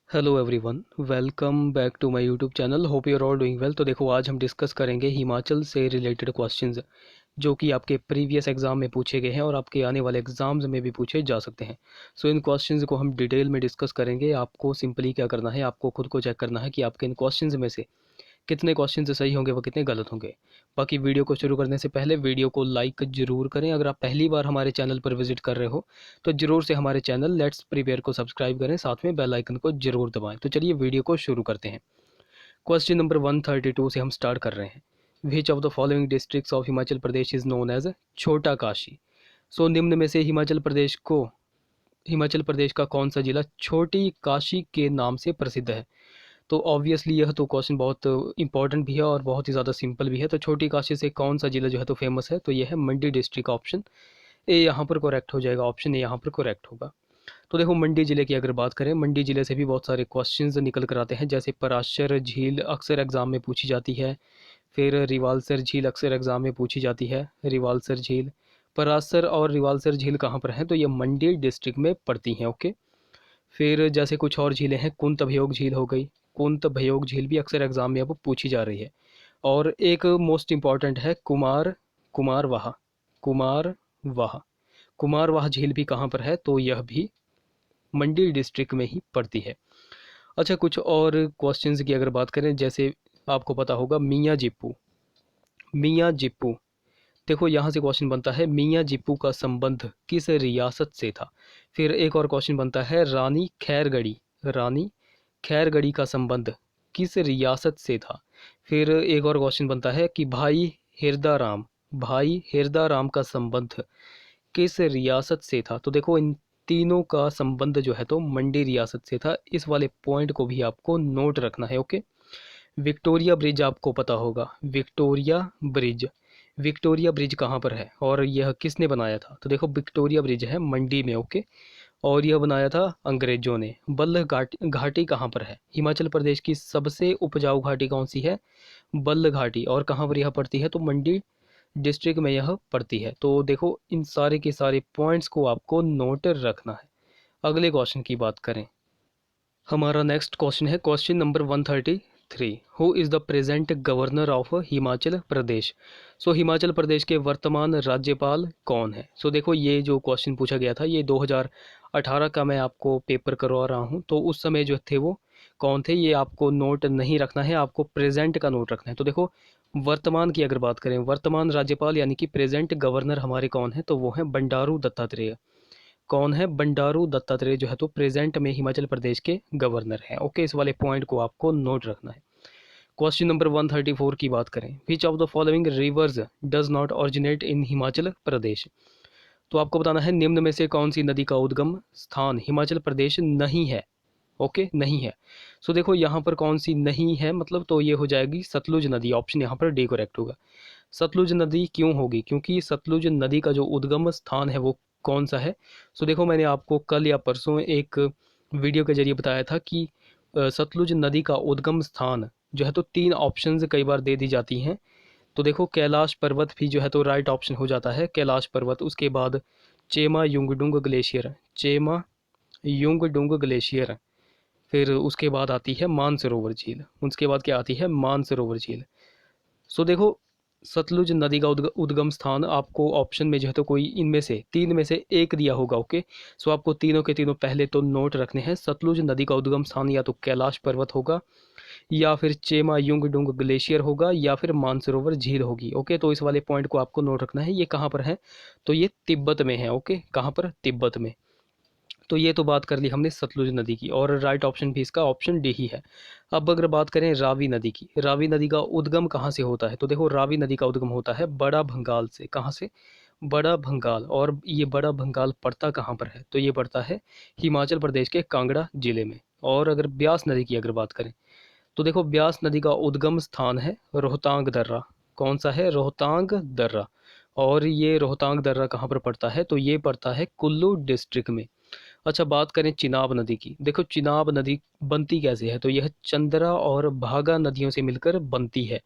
Hello everyone, welcome back to my YouTube channel. Hope you are all doing well. तो देखो, आज हम discuss करेंगे हिमाचल से रिलेटेड क्वेश्चंस जो कि आपके प्रीवियस एग्ज़ाम में पूछे गए हैं और आपके आने वाले एग्ज़ाम्स में भी पूछे जा सकते हैं। सो इन क्वेश्चंस को हम डिटेल में डिस्कस करेंगे। आपको सिंपली क्या करना है, आपको खुद को चेक करना है कि आपके इन क्वेश्चंस में से कितने क्वेश्चन सही होंगे व कितने गलत होंगे। बाकी वीडियो को शुरू करने से पहले वीडियो को लाइक ज़रूर करें। अगर आप पहली बार हमारे चैनल पर विजिट कर रहे हो तो ज़रूर से हमारे चैनल लेट्स प्रिपेयर को सब्सक्राइब करें, साथ में बेल आइकन को ज़रूर दबाएं। तो चलिए वीडियो को शुरू करते हैं। क्वेश्चन नंबर 132 से हम स्टार्ट कर रहे हैं। Which of the following districts of Himachal Pradesh is known as Chhota Kashi. सो निम्न में से हिमाचल प्रदेश का कौन सा जिला छोटी काशी के नाम से प्रसिद्ध है। तो ऑब्वियसली यह तो क्वेश्चन बहुत इंपॉर्टेंट भी है और बहुत ही ज़्यादा सिंपल भी है। तो छोटी काशी से कौन सा जिला जो है तो फेमस है, तो यह है मंडी डिस्ट्रिक्ट। ऑप्शन ए यहाँ पर करेक्ट हो जाएगा, ऑप्शन ए यहाँ पर करेक्ट होगा। तो देखो, मंडी ज़िले की अगर बात करें, मंडी ज़िले से भी बहुत सारे क्वेश्चंस निकल कर आते हैं। जैसे पराशर झील अक्सर एग्ज़ाम में पूछी जाती है, फिर रिवाल्सर झील अक्सर एग्ज़ाम में पूछी जाती है। रिवाल्सर झील, पराशर और रिवाल्सर झील कहाँ पर हैं, तो ये मंडी डिस्ट्रिक्ट में पड़ती हैं। ओके। फिर जैसे कुछ और झीलें हैं, कुंत भयोग झील हो गई। कुंत भयोग झील भी अक्सर एग्ज़ाम में अब पूछी जा रही है। और एक मोस्ट इम्पॉर्टेंट है कुमारवाह कुमारवाह कुमारवाह झील भी कहाँ पर है, तो यह भी मंडी डिस्ट्रिक्ट में ही पड़ती है। अच्छा, कुछ और क्वेश्चंस की अगर बात करें, जैसे आपको पता होगा मियाँ जिप्पू। देखो, यहाँ से क्वेश्चन बनता है मियाँ जिप्पू का संबंध किस रियासत से था। फिर एक और क्वेश्चन बनता है रानी खैरगढ़ी का संबंध किस रियासत से था। फिर एक और क्वेश्चन बनता है कि भाई हिरदाराम का संबंध किस रियासत से था। तो देखो, इन तीनों का संबंध जो है तो मंडी रियासत से था। इस वाले पॉइंट को भी आपको नोट रखना है। ओके। विक्टोरिया ब्रिज आपको पता होगा, विक्टोरिया ब्रिज कहाँ पर है और यह किसने बनाया था। तो देखो, विक्टोरिया ब्रिज है मंडी में। ओके। और यह बनाया था अंग्रेजों ने। बल्ह घाटी कहाँ पर है, हिमाचल प्रदेश की सबसे उपजाऊ घाटी कौन सी है, बल्ह घाटी। और कहाँ पर यह पड़ती है, तो मंडी डिस्ट्रिक्ट में यह पड़ती है। तो देखो, इन सारे के सारे पॉइंट्स को आपको नोट रखना है। अगले क्वेश्चन की बात करें, हमारा नेक्स्ट क्वेश्चन है question number 133। Who is the present governor of Himachal Pradesh. So Himachal Pradesh के वर्तमान राज्यपाल कौन है। सो देखो, ये जो क्वेश्चन पूछा गया था ये 2018 का मैं आपको पेपर करवा रहा हूँ। तो उस समय जो थे वो कौन थे, ये आपको नोट नहीं रखना है, आपको प्रेजेंट का नोट रखना है। तो देखो, वर्तमान की अगर बात करें, वर्तमान राज्यपाल यानी कि प्रेजेंट गवर्नर हमारे कौन है, तो वो हैं बंडारू दत्तात्रेय। कौन है, बंडारू दत्तात्रेय जो है तो प्रेजेंट में हिमाचल प्रदेश के गवर्नर हैं। ओके, इस वाले पॉइंट को आपको नोट रखना है। क्वेश्चन नंबर 134 की बात करें, which of the following rivers does not originate in Himachal Pradesh. तो आपको बताना है निम्न में से कौन सी नदी का उद्गम स्थान हिमाचल प्रदेश नहीं है। ओके, नहीं है। सो देखो, यहाँ पर कौन सी नहीं है, मतलब तो ये हो जाएगी सतलुज नदी। ऑप्शन यहाँ पर डी करेक्ट होगा। सतलुज नदी क्यों होगी, क्योंकि सतलुज नदी का जो उद्गम स्थान है वो कौन सा है। सो देखो, मैंने आपको कल या परसों एक वीडियो के जरिए बताया था कि सतलुज नदी का उद्गम स्थान जो है तो 3 ऑप्शंस कई बार दे दी जाती हैं। तो देखो, कैलाश पर्वत भी जो है तो राइट ऑप्शन हो जाता है, कैलाश पर्वत। उसके बाद चेमा युंगडुंग ग्लेशियर। फिर उसके बाद आती है मानसरोवर झील। उसके बाद क्या आती है, मानसरोवर झील। सो देखो, सतलुज नदी का उद्गम स्थान आपको ऑप्शन में जो है तो कोई इनमें से 3 में से एक दिया होगा। ओके। सो आपको तीनों के तीनों पहले तो नोट रखने हैं। सतलुज नदी का उद्गम स्थान या तो कैलाश पर्वत होगा, या फिर चेमा युंगडुंग ग्लेशियर होगा, या फिर मानसरोवर झील होगी। ओके, तो इस वाले पॉइंट को आपको नोट रखना है। ये कहाँ पर है, तो ये तिब्बत में है। ओके, कहाँ पर, तिब्बत में। तो ये तो बात कर ली हमने सतलुज नदी की, और राइट ऑप्शन भी इसका ऑप्शन डी ही है। अब अगर बात करें रावी नदी की, रावी नदी का उद्गम कहाँ से होता है, तो देखो, रावी नदी का उद्गम होता है बड़ा भंगाल से। कहाँ से, बड़ा भंगाल। और ये बड़ा भंगाल पड़ता कहाँ पर है, तो ये पड़ता है हिमाचल प्रदेश के कांगड़ा जिले में। और अगर ब्यास नदी की अगर बात करें, तो देखो, ब्यास नदी का उद्गम स्थान है रोहतांग दर्रा। कौन सा है, रोहतांग दर्रा। और ये रोहतांग दर्रा कहाँ पर पड़ता है, तो ये पड़ता है कुल्लू डिस्ट्रिक्ट में। अच्छा, बात करें चिनाब नदी की। देखो, चिनाब नदी बनती कैसे है, तो यह चंद्रा और भागा नदियों से मिलकर बनती है।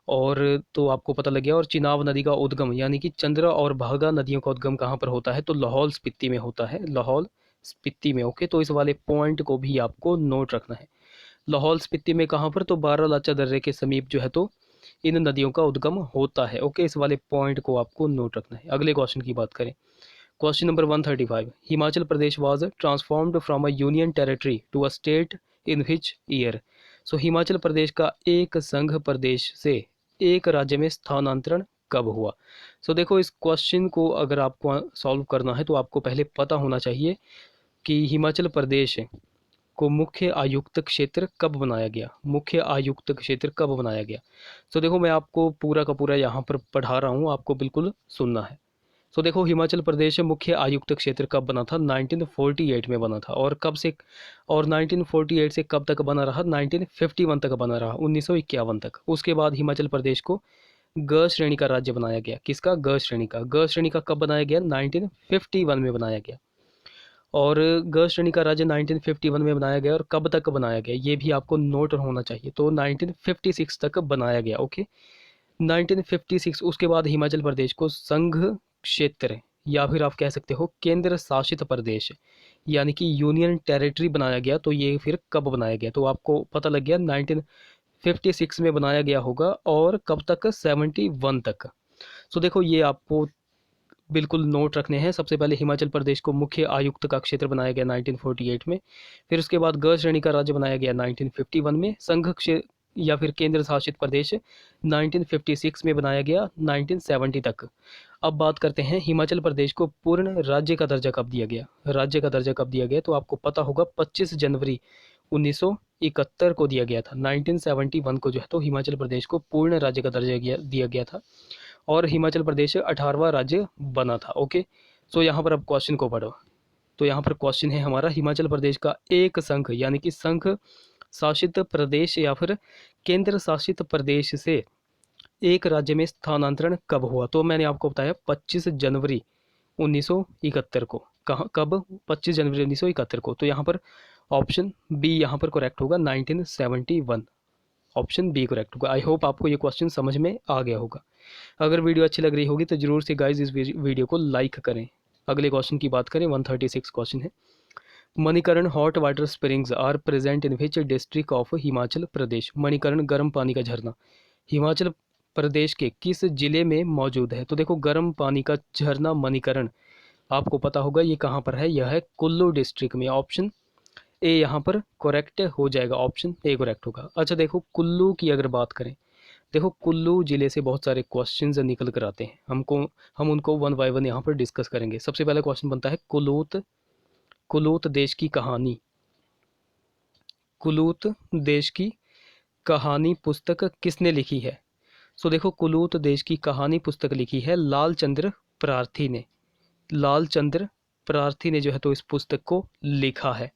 और तो आपको पता लग गया। और चिनाब नदी का उद्गम यानी कि चंद्रा और भागा नदियों का उद्गम कहाँ पर होता है, तो लाहौल स्पीति में होता है, लाहौल स्पीति में। ओके, तो इस वाले पॉइंट को भी आपको नोट रखना है। लाहौल स्पीति में कहाँ पर, तो बारालाचा दर्रे के समीप जो है तो इन नदियों का उद्गम होता है। ओके, इस वाले पॉइंट को आपको नोट रखना है। अगले क्वेश्चन की बात करें, question number 135, Himachal Pradesh was transformed from a union territory to a state in which year. So Himachal Pradesh का एक संघ प्रदेश से एक राज्य में स्थानांतरण कब हुआ। सो देखो, इस क्वेश्चन को अगर आपको सॉल्व करना है तो आपको पहले पता होना चाहिए कि हिमाचल प्रदेश को मुख्य आयुक्त क्षेत्र कब बनाया गया, मुख्य आयुक्त क्षेत्र कब बनाया गया। सो देखो, मैं आपको पूरा का पूरा यहाँ पर पढ़ा रहा हूँ, आपको बिल्कुल सुनना है। सो देखो, हिमाचल प्रदेश मुख्य आयुक्त क्षेत्र कब बना था, 1948 में बना था। और कब से, और 1948 से कब तक बना रहा, 1951 तक बना रहा, 1951 तक। उसके बाद हिमाचल प्रदेश को ग श्रेणी का राज्य बनाया गया। किसका, ग श्रेणी का। ग श्रेणी का कब बनाया गया, 1951 में बनाया गया। और ग श्रेणी का राज्य 1951 में बनाया गया। और कब तक बनाया गया ये भी आपको नोट होना चाहिए, तो 1956 तक बनाया गया। ओके, 1956। उसके बाद हिमाचल प्रदेश को संघ क्षेत्र या फिर आप कह सकते हो केंद्र शासित प्रदेश यानी कि यूनियन टेरिटरी बनाया गया। तो ये फिर कब बनाया गया, तो आपको पता लग गया 1956 में बनाया गया होगा। और कब तक, 71 तक। सो देखो, ये आपको बिल्कुल नोट रखने हैं। सबसे पहले हिमाचल प्रदेश को मुख्य आयुक्त का क्षेत्र बनाया गया 1948 में। फिर उसके बाद ग श्रेणी का राज्य बनाया गया 1951 में। संघ क्षेत्र या फिर केंद्र शासित प्रदेश 1956 में बनाया गया 1970 तक। अब बात करते हैं हिमाचल प्रदेश को पूर्ण राज्य का दर्जा कब दिया गया। राज्य का दर्जा कब दिया गया, तो आपको पता होगा 25 जनवरी 1971 को दिया गया था। 1971 को जो है तो हिमाचल प्रदेश को पूर्ण राज्य का दर्जा दिया गया था। और हिमाचल प्रदेश 18वां राज्य बना था। ओके, सो यहाँ पर अब क्वेश्चन को पढ़ो। तो यहाँ पर क्वेश्चन है हमारा, हिमाचल प्रदेश का एक संघ यानी कि संघ शासित प्रदेश या फिर केंद्र शासित प्रदेश से एक राज्य में स्थानांतरण कब हुआ। तो मैंने आपको बताया 25 जनवरी 1971 को। कहाँ, कब, 25 जनवरी 1971 को। तो यहाँ पर ऑप्शन बी यहाँ पर करेक्ट होगा, 1971। ऑप्शन बी करेक्ट होगा। आई होप आपको ये क्वेश्चन समझ में आ गया होगा। अगर वीडियो अच्छी लग रही होगी तो ज़रूर से गाइज इस वीडियो को लाइक करें। अगले क्वेश्चन की बात करें, 136 क्वेश्चन है, Manikaran hot water springs are present in which district of Himachal Pradesh. Manikaran गर्म पानी का झरना हिमाचल प्रदेश के किस जिले में मौजूद है। तो देखो, गर्म पानी का झरना मणिकर्ण आपको पता होगा ये कहाँ पर है, यह है कुल्लू डिस्ट्रिक्ट में। ऑप्शन ए यहाँ पर करेक्ट हो जाएगा, ऑप्शन ए करेक्ट होगा। अच्छा देखो, कुल्लू की अगर बात करें, देखो कुल्लू जिले से बहुत सारे क्वेश्चंस निकल कर आते हैं। हम उनको वन बाय वन यहाँ पर डिस्कस करेंगे। सबसे पहला क्वेश्चन बनता है, कुलूत देश की कहानी, कुलूत देश की कहानी पुस्तक किसने लिखी है। सो देखो, कुलूत देश की कहानी पुस्तक लिखी है लालचंद्र प्रार्थी ने। लालचंद्र प्रार्थी ने जो है तो इस पुस्तक को लिखा है।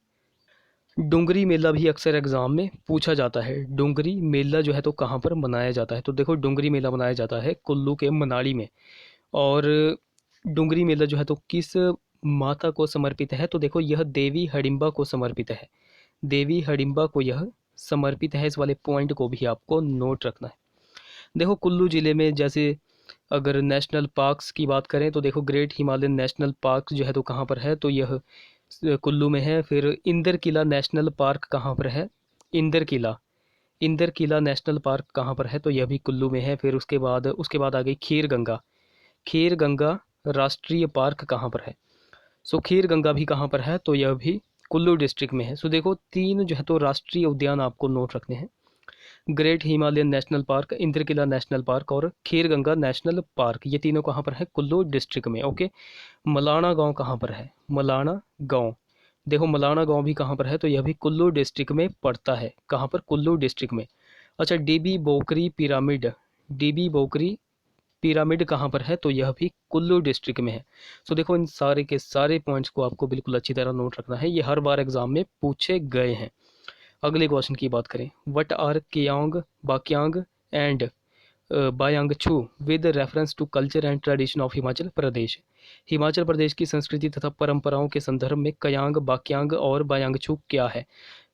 डुंगरी मेला भी अक्सर एग्जाम में पूछा जाता है। डुंगरी मेला जो है तो कहाँ पर मनाया जाता है, तो देखो डुंगरी मेला मनाया जाता है कुल्लू के मनाली में। और डुंगरी मेला जो है तो किस माता को समर्पित है, तो देखो यह देवी हडिम्बा को समर्पित है। देवी हडिम्बा को यह समर्पित है। इस वाले पॉइंट को भी आपको नोट रखना है। देखो कुल्लू ज़िले में जैसे अगर नेशनल पार्क्स की बात करें तो देखो ग्रेट हिमालयन नेशनल पार्क जो है तो कहाँ पर है, तो यह कुल्लू में है। फिर इंदर किला नेशनल पार्क कहाँ पर है, इंदर किला नेशनल पार्क कहाँ पर है, तो यह भी कुल्लू में है। फिर उसके बाद आ गई खीर गंगा राष्ट्रीय पार्क कहाँ पर है। सो खीर गंगा भी कहाँ पर है, तो यह भी कुल्लू डिस्ट्रिक्ट में है। सो देखो, तीन जो है तो राष्ट्रीय उद्यान आपको नोट रखने हैं, great Himalayan national park, Indrakila national park और खीर गंगा नेशनल पार्क। ये तीनों कहाँ पर है, कुल्लू डिस्ट्रिक्ट में। ओके, मलाना गांव कहाँ पर है, मलाना गांव, देखो मलाना गांव भी कहाँ पर है, तो यह भी कुल्लू डिस्ट्रिक्ट में पड़ता है। कहाँ पर, कुल्लू डिस्ट्रिक्ट में। अच्छा, डीबी बोकरी पिरामिड कहाँ पर है, तो यह भी कुल्लू डिस्ट्रिक्ट में है। सो देखो, इन सारे के सारे पॉइंट्स को आपको बिल्कुल अच्छी तरह नोट रखना है, ये हर बार एग्जाम में पूछे गए हैं। अगले क्वेश्चन की बात करें, what are Keyang, Bakyang and Bayangchhu with reference to culture and tradition of Himachal Pradesh. Himachal Pradesh की संस्कृति तथा परंपराओं के संदर्भ में कयांग, बाक्यांग और बायांगछू क्या है।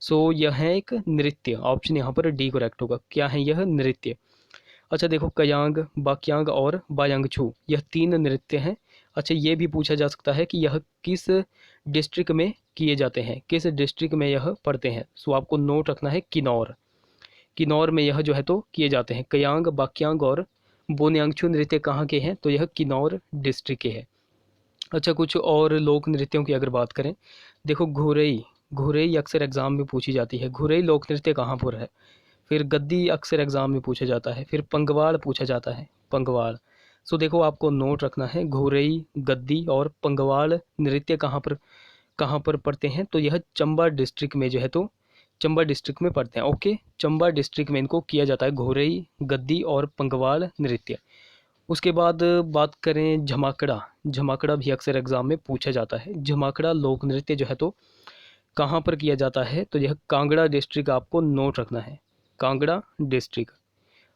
सो यह है एक नृत्य। ऑप्शन यहाँ पर डी करेक्ट होगा। क्या है यह, नृत्य। अच्छा देखो, कयांग, बाक्यांग और बायांगछू यह तीन नृत्य हैं। अच्छा, ये भी पूछा जा सकता है कि यह किस डिस्ट्रिक्ट में किए जाते हैं, किस डिस्ट्रिक्ट में यह पड़ते हैं। सो आपको नोट रखना है किन्नौर। किन्नौर में यह जो है तो किए जाते हैं। कयांग, बाक्यांग और बोन्यांगछू नृत्य कहाँ के हैं, तो यह किन्नौर डिस्ट्रिक्ट के हैं। अच्छा, कुछ और लोक नृत्यों की अगर बात करें, देखो घुरई, घुरई अक्सर एग्जाम में पूछी जाती है। घुरई लोक नृत्य कहाँ पर है। फिर गद्दी अक्सर एग्जाम में पूछा जाता है। फिर पंगवाड़ पूछा जाता है, पंगवाड़। सो देखो आपको नोट रखना है घुरई, गद्दी और पंगवाड़ नृत्य कहाँ पर पड़ते हैं, तो यह चंबा डिस्ट्रिक्ट में जो है तो चंबा डिस्ट्रिक्ट में पड़ते हैं। ओके, चंबा डिस्ट्रिक्ट में इनको किया जाता है, घुरई, गद्दी और पंगवाड़ नृत्य। उसके बाद बात करें झमाकड़ा, झमाकड़ा भी अक्सर एग्जाम में पूछा जाता है। झमाकड़ा लोक नृत्य जो है तो कहाँ पर किया जाता है, तो यह कांगड़ा डिस्ट्रिक्ट आपको नोट रखना है, कांगड़ा डिस्ट्रिक्ट।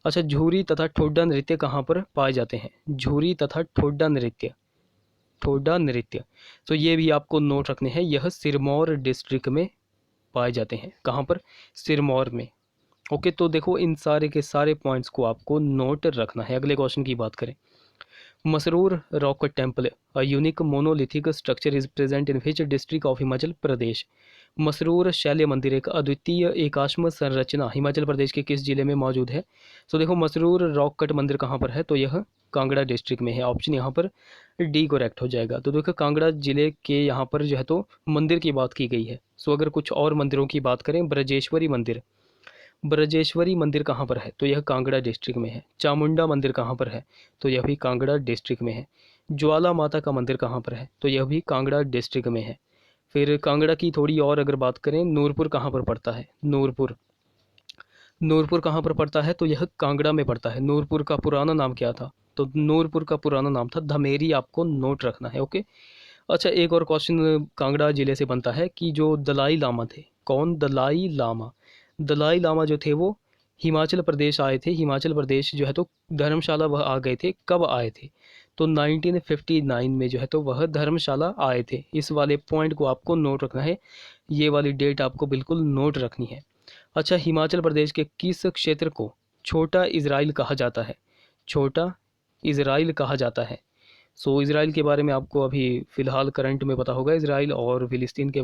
अच्छा, झूरी तथा ठोडा नृत्य कहाँ पर पाए जाते हैं। झूरी तथा ठोडा नृत्य, ठोडा नृत्य, तो ये भी आपको नोट रखने हैं। यह सिरमौर डिस्ट्रिक्ट में पाए जाते हैं। कहाँ पर, सिरमौर में। ओके, तो देखो इन सारे के सारे पॉइंट्स को आपको नोट रखना है। अगले क्वेश्चन की बात करें, Masroor rock temple a unique monolithic structure is present in which district of Himachal Pradesh. Masroor शैल्य मंदिर एक अद्वितीय एकाश्म संरचना हिमाचल प्रदेश के किस जिले में मौजूद है। तो देखो मसरूर रॉक कट मंदिर कहाँ पर है, तो यह कांगड़ा डिस्ट्रिक्ट में है। ऑप्शन यहाँ पर डी करेक्ट हो जाएगा। तो देखो कांगड़ा जिले के यहाँ पर जो है तो मंदिर की बात की गई है। सो अगर कुछ और मंदिरों की बात करें, ब्रजेश्वरी मंदिर, ब्रजेश्वरी मंदिर कहाँ पर है, तो यह कांगड़ा डिस्ट्रिक्ट में है। चामुंडा मंदिर कहाँ पर है, तो यह भी कांगड़ा डिस्ट्रिक्ट में है। ज्वाला माता का मंदिर कहाँ पर है, तो यह भी कांगड़ा डिस्ट्रिक्ट में है। फिर कांगड़ा की थोड़ी और अगर बात करें, नूरपुर कहाँ पर पड़ता है। नूरपुर, नूरपुर कहाँ पर पड़ता है, तो यह कांगड़ा में पड़ता है। नूरपुर का पुराना नाम क्या था, तो नूरपुर का पुराना नाम था धमेरी, आपको नोट रखना है। ओके। अच्छा, एक और क्वेश्चन कांगड़ा जिले से बनता है कि जो दलाई लामा थे, कौन, दलाई लामा, दलाई लामा जो थे वो हिमाचल प्रदेश आए थे। हिमाचल प्रदेश जो है तो धर्मशाला वह आ गए थे, कब आए थे, तो 1959 में जो है तो वह धर्मशाला आए थे। इस वाले पॉइंट को आपको नोट रखना है, ये वाली डेट आपको बिल्कुल नोट रखनी है। अच्छा, हिमाचल प्रदेश के किस क्षेत्र को छोटा इजराइल कहा जाता है। छोटा इजराइल कहा जाता है। सो इजराइल के बारे में आपको अभी फ़िलहाल करंट में पता होगा, इजराइल और फ़िलिस्तीन के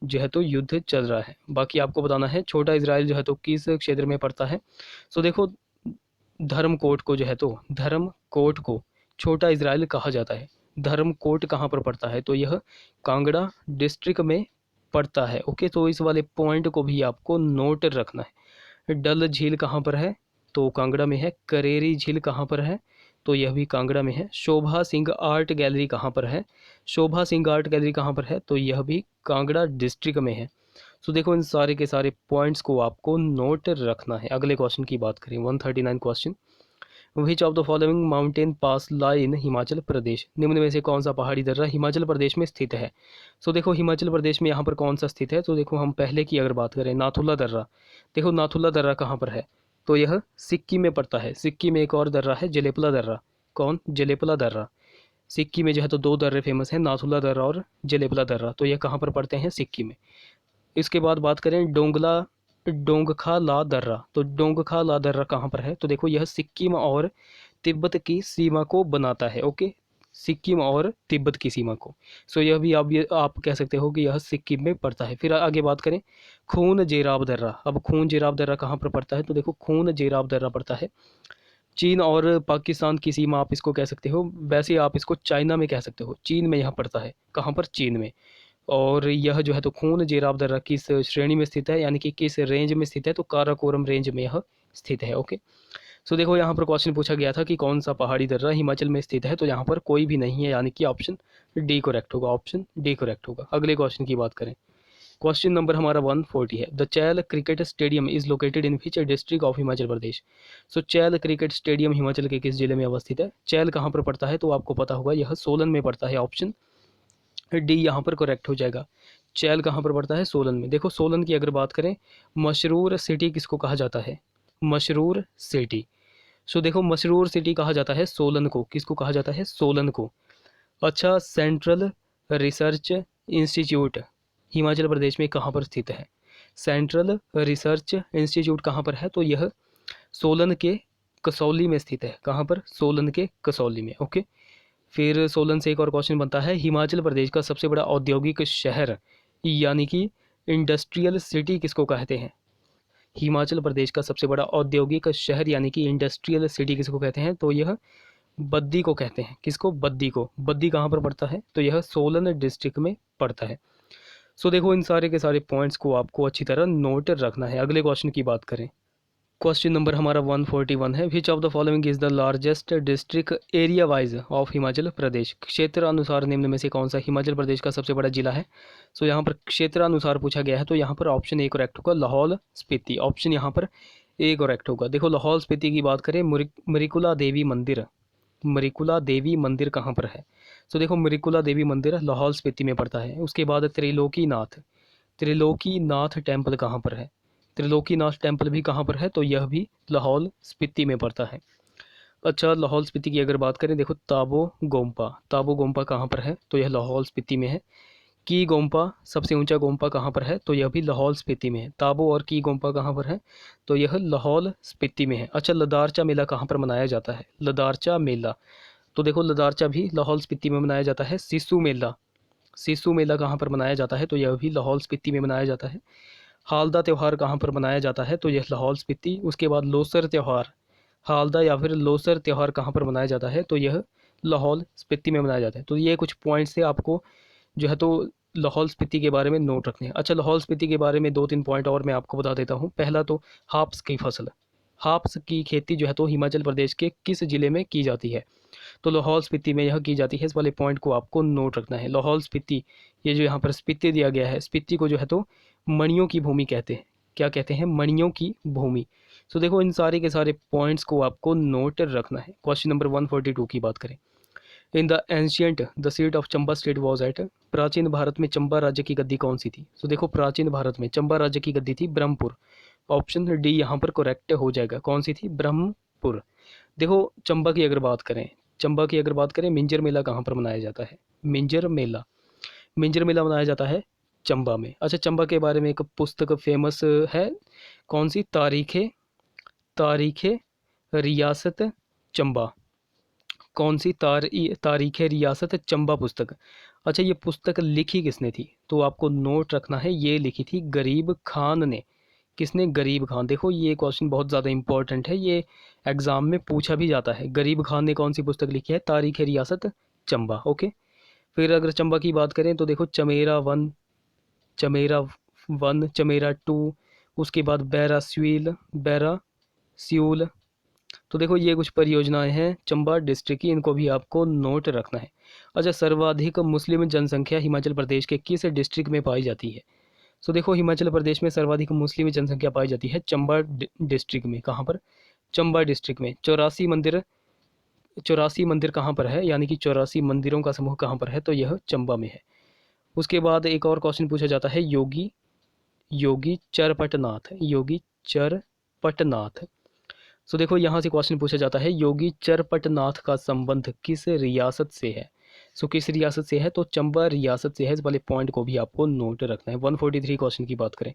जो है तो युद्ध चल रहा है। बाकी आपको बताना है छोटा इजराइल जो है तो किस क्षेत्र में पड़ता है। सो देखो धर्मकोट को जो है तो धर्मकोट को छोटा इजराइल कहा जाता है। धर्मकोट कहाँ पर पड़ता है, तो यह कांगड़ा डिस्ट्रिक्ट में पड़ता है। ओके, तो इस वाले पॉइंट को भी आपको नोट रखना है। डल झील कहाँ पर है, तो कांगड़ा में है। करेरी झील कहाँ पर है, तो यह भी कांगड़ा में है। शोभा सिंह आर्ट गैलरी कहाँ पर है, शोभा सिंह आर्ट गैलरी कहाँ पर है, तो यह भी कांगड़ा डिस्ट्रिक्ट में है। तो देखो इन सारे के सारे पॉइंट्स को आपको नोट रखना है। अगले क्वेश्चन की बात करें, 139 question, which of the following mountain pass lie in Himachal Pradesh. निम्न में से कौन सा पहाड़ी दर्रा हिमाचल प्रदेश में स्थित है। सो देखो हिमाचल प्रदेश में यहाँ पर कौन सा स्थित है, तो देखो हम पहले की अगर बात करें, नाथुला दर्रा। देखो नाथुला दर्रा कहाँ पर है, तो यह सिक्किम में पड़ता है। सिक्किम में एक और दर्रा है, जलेपला दर्रा। कौन, जलेपला दर्रा। सिक्किम में जो है तो दो दर्रे फेमस हैं, नाथुला दर्रा और जलेपला दर्रा, तो यह कहाँ पर पड़ते हैं, सिक्किम में। इसके बाद बात करें डोंगखा ला दर्रा, तो डोंगखा ला दर्रा कहाँ पर है, तो देखो यह सिक्किम और तिब्बत की सीमा को बनाता है। ओके, सिक्किम और तिब्बत की सीमा को। सो यह भी आप कह सकते हो कि यह सिक्किम में पड़ता है। फिर आगे बात करें, खून जेराब दर्रा। अब खून जेराब दर्रा कहाँ पर पड़ता है, तो देखो खून जेराब दर्रा पड़ता है चीन और पाकिस्तान की सीमा, आप इसको कह सकते हो। वैसे आप इसको चाइना में कह सकते हो, चीन में यह पड़ता है। कहाँ पर, चीन में। और यह जो है तो खून जेराब दर्रा किस श्रेणी में स्थित है, यानी कि किस रेंज में स्थित है, तो काराकोरम रेंज में यह स्थित है। ओके, सो देखो यहाँ पर क्वेश्चन पूछा गया था कि कौन सा पहाड़ी दर्रा हिमाचल में स्थित है, तो यहाँ पर कोई भी नहीं है, यानी कि ऑप्शन डी करेक्ट होगा। ऑप्शन डी करेक्ट होगा। अगले क्वेश्चन की बात करें, क्वेश्चन नंबर हमारा 140 है। The Chail cricket stadium is located in which district of Himachal Pradesh. So Chail cricket stadium Himachal के किस जिले में अवस्थित है। चैल कहाँ पर पड़ता है, तो आपको पता होगा यह सोलन में पड़ता है। ऑप्शन डी यहाँ पर करेक्ट हो जाएगा। चैल कहाँ पर पड़ता है, सोलन में। देखो सोलन की अगर बात करें, मशरूर सिटी किसको कहा जाता है, मशरूर सिटी। सो देखो मशरूर सिटी कहा जाता है सोलन को। किसको कहा जाता है, सोलन को। अच्छा, central research institute Himachal Pradesh में कहाँ पर स्थित है। सेंट्रल रिसर्च इंस्टीट्यूट कहाँ पर है, तो यह सोलन के कसौली में स्थित है। कहाँ पर, सोलन के कसौली में। ओके, फिर सोलन से एक और क्वेश्चन बनता है, हिमाचल प्रदेश का सबसे बड़ा औद्योगिक शहर यानी कि इंडस्ट्रियल सिटी किसको कहते हैं? हिमाचल प्रदेश का सबसे बड़ा औद्योगिक शहर यानी कि इंडस्ट्रियल सिटी किसको कहते हैं? तो यह बद्दी को कहते हैं। किसको? बद्दी को। बद्दी कहाँ पर पड़ता है? तो यह सोलन डिस्ट्रिक्ट में पड़ता है। सो देखो इन सारे के सारे पॉइंट्स को आपको अच्छी तरह नोट रखना है। अगले क्वेश्चन की बात करें, क्वेश्चन नंबर हमारा 141 है, which of the following is the largest district area wise of Himachal Pradesh? क्षेत्रानुसार निम्न में से कौन सा हिमाचल प्रदेश का सबसे बड़ा जिला है? सो यहाँ पर क्षेत्रानुसार पूछा गया है, तो यहाँ पर ऑप्शन ए करेक्ट होगा, लाहौल स्पीति। ऑप्शन यहाँ पर ए करेक्ट होगा। देखो लाहौल स्पीति की बात करें, मरिकुला देवी मंदिर, मरिकुला देवी मंदिर कहाँ पर है? तो देखो मरिकुला देवी मंदिर लाहौल स्पीति में पड़ता है। उसके बाद त्रिलोकीनाथ, त्रिलोकीनाथ टेम्पल कहाँ पर है? त्रिलोकीनाथ टेम्पल भी कहाँ पर है? तो यह भी लाहौल स्पीति में पड़ता है। अच्छा, लाहौल स्पीति की अगर बात करें, देखो ताबो गोम्पा, ताबो गोम्पा कहाँ पर है? तो यह लाहौल स्पीति में है। की गोम्पा, सबसे ऊंचा गोम्पा कहाँ पर है? तो यह भी लाहौल स्पीति में है। ताबो और की गोम्पा कहाँ पर है? तो यह लाहौल स्पीति में है। अच्छा, लदारचा मेला कहाँ पर मनाया जाता है? लदारचा मेला, तो देखो लदारचा भी लाहौल स्पीति में मनाया जाता है। सिसु मेला, सिसु मेला कहाँ पर मनाया जाता है? तो यह भी लाहौल स्पीति में मनाया जाता है। हालदा त्यौहार कहाँ पर मनाया जाता है? तो यह लाहौल स्पीति। उसके बाद लोसर त्यौहार, हालदा या फिर लोसर त्यौहार कहाँ पर मनाया जाता है? तो यह लाहौल स्पीति में मनाया जाता है। तो ये कुछ पॉइंट्स से आपको जो है तो लाहौल स्पीति के बारे में नोट रखने हैं। अच्छा, लाहौल स्पीति के बारे में 2-3 पॉइंट और मैं आपको बता देता हूँ। पहला तो हाप्स की फसल, हाप्स की खेती जो है तो हिमाचल प्रदेश के किस ज़िले में की जाती है? तो लाहौल स्पीति में यह की जाती है। इस वाले पॉइंट को आपको नोट रखना है। लाहौल स्पीति, ये जो यहाँ पर स्पीति दिया गया है, स्पीति को जो है तो मणियों की भूमि कहते हैं। क्या कहते हैं? मणियों की भूमि। तो देखो इन सारे के सारे पॉइंट्स को आपको नोट रखना है। क्वेश्चन नंबर 142 की बात करें, in the ancient the seat of Chamba state was at, प्राचीन भारत में चंबा राज्य की गद्दी कौन सी थी? तो देखो प्राचीन भारत में चंबा राज्य की गद्दी थी ब्रह्मपुर। ऑप्शन डी यहाँ पर करेक्ट हो जाएगा। कौन सी थी? ब्रह्मपुर। देखो चंबा की अगर बात करें, चंबा की अगर बात करें, मिंजर मेला कहाँ पर मनाया जाता है? मिंजर मेला, मिंजर मेला मनाया जाता है चंबा में। अच्छा, चंबा के बारे में एक पुस्तक फेमस है, कौन सी? तारीखे, तारीखे रियासत चंबा। कौन सी? तारीखे रियासत चंबा पुस्तक। अच्छा, ये पुस्तक लिखी किसने थी? तो आपको नोट रखना है, ये लिखी थी गरीब खान ने। किसने? गरीब खान। देखो ये क्वेश्चन बहुत ज़्यादा इंपॉर्टेंट है, ये एग्जाम में पूछा भी जाता है। गरीब खान ने कौन सी पुस्तक लिखी है? तारीख रियासत चंबा। ओके, फिर अगर चंबा की बात करें तो देखो Chamera one, Chamera one, Chamera two, उसके बाद बैरा स्यूल, बैरा स्यूल। तो देखो ये कुछ परियोजनाएं हैं चंबा डिस्ट्रिक्ट की, इनको भी आपको नोट रखना है। अच्छा, सर्वाधिक मुस्लिम जनसंख्या हिमाचल प्रदेश के किस डिस्ट्रिक्ट में पाई जाती है? तो देखो हिमाचल प्रदेश में सर्वाधिक मुस्लिम जनसंख्या पाई जाती है चंबा डिस्ट्रिक्ट में। कहाँ पर? चंबा डिस्ट्रिक्ट में। 84 मंदिर, 84 मंदिर कहाँ पर है? यानी कि 84 मंदिरों का समूह कहाँ पर है? तो यह चंबा में है। उसके बाद एक और क्वेश्चन पूछा जाता है, योगी, योगी चरपटनाथ, योगी चरपटनाथ। सो देखो यहाँ से क्वेश्चन पूछा जाता है, योगी चरपटनाथ का संबंध किस रियासत से है? सो किस रियासत से है? तो चंबा रियासत से है। इस वाले पॉइंट को भी आपको नोट रखना है। 143 क्वेश्चन की बात करें,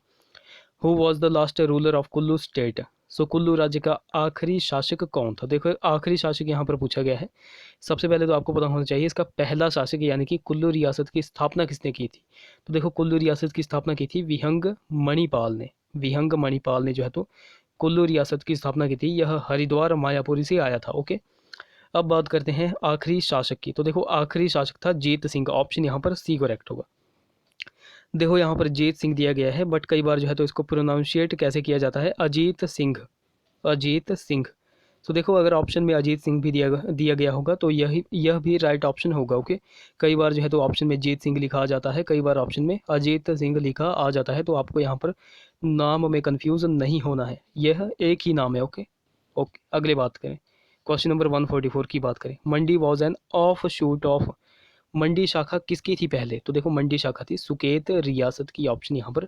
who was the last ruler of Kullu state? So Kullu राज्य का आखिरी शासक कौन था? देखो आखिरी शासक यहाँ पर पूछा गया है। सबसे पहले तो आपको पता होना चाहिए इसका पहला शासक यानी कि कुल्लू रियासत की स्थापना किसने की थी? तो देखो कुल्लू रियासत की स्थापना की थी विहंग मणिपाल ने। विहंग मणिपाल ने जो है तो कुल्लू रियासत की स्थापना की थी। यह हरिद्वार मायापुरी से आया था। ओके, अब बात करते हैं आखिरी शासक की। तो देखो आखिरी शासक था जीत सिंह। ऑप्शन यहाँ पर सी करेक्ट होगा। देखो यहाँ पर जीत सिंह दिया गया है, बट कई बार जो है तो इसको प्रोनाउंशिएट कैसे किया जाता है? अजीत सिंह, अजीत सिंह। तो देखो अगर ऑप्शन में अजीत सिंह भी दिया गया होगा तो यह भी राइट ऑप्शन होगा। ओके, कई बार जो है तो ऑप्शन में जीत सिंह लिखा आ जाता है, कई बार ऑप्शन में अजीत सिंह लिखा आ जाता है। तो आपको यहाँ पर नाम में कन्फ्यूज़न नहीं होना है, यह एक ही नाम है। ओके ओके, अगले बात करें, क्वेश्चन नंबर 144 की बात करें, Mandi was an offshoot of, Mandi शाखा किसकी थी पहले? तो देखो मंडी शाखा थी सुकेत रियासत की। ऑप्शन यहाँ पर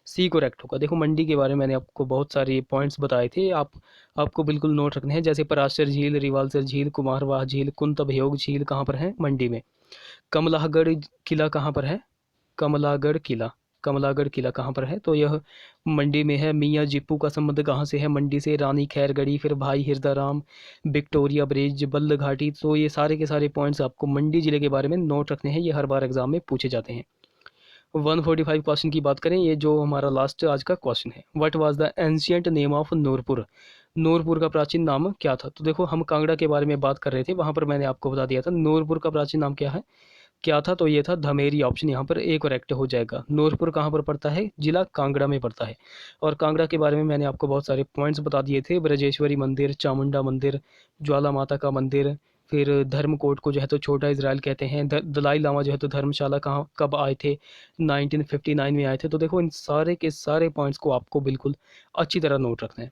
सी करेक्ट होगा। देखो मंडी के बारे में मैंने आपको बहुत सारे पॉइंट्स बताए थे, आपको बिल्कुल नोट रखने हैं। जैसे पराशर झील, रिवालसर झील, कुमारवाह झील, कुंतभयोग झील कहाँ पर है? मंडी में। कमलागढ़ किला कहाँ पर है? कमलागढ़ किला कमलागढ़ किला कहाँ पर है, तो यह मंडी में है। मियाँ जीपू का संबंध कहाँ से है, मंडी से। रानी खैरगढ़ी, फिर भाई हिरदाराम, विक्टोरिया ब्रिज, बल्ल घाटी। तो ये सारे के सारे पॉइंट्स आपको मंडी जिले के बारे में नोट रखने हैं, ये हर बार एग्जाम में पूछे जाते हैं। 145 क्वेश्चन की बात करें, ये जो हमारा लास्ट आज का क्वेश्चन है, what was the ancient name of Nurpur, Nurpur का प्राचीन नाम क्या था। तो देखो हम कांगड़ा के बारे में बात कर रहे थे, वहाँ पर मैंने आपको बता दिया था नूरपुर का प्राचीन नाम क्या था, तो ये था धमेरी। ऑप्शन यहाँ पर ए करेक्ट हो जाएगा। नूरपुर कहाँ पर पड़ता है, जिला कांगड़ा में पड़ता है। और कांगड़ा के बारे में मैंने आपको बहुत सारे पॉइंट्स बता दिए थे, ब्रजेश्वरी मंदिर, चामुंडा मंदिर, ज्वाला माता का मंदिर, फिर धर्मकोट को जो है तो छोटा इजराइल कहते हैं। दलाई लामा जो है तो धर्मशाला कहाँ कब आए थे, 1959 में आए थे। तो देखो इन सारे के सारे पॉइंट्स को आपको बिल्कुल अच्छी तरह नोट रखना है।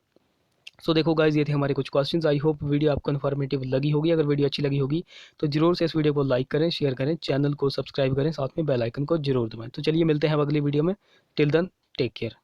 सो देखो गाइज, ये थे हमारे कुछ क्वेश्चंस। आई होप वीडियो आपको इन्फॉर्मेटिव लगी होगी। अगर वीडियो अच्छी लगी होगी तो जरूर से इस वीडियो को लाइक करें, शेयर करें, चैनल को सब्सक्राइब करें, साथ में बेल आइकन को जरूर दबाएं। तो चलिए मिलते हैं अब अगली वीडियो में। Till then take care.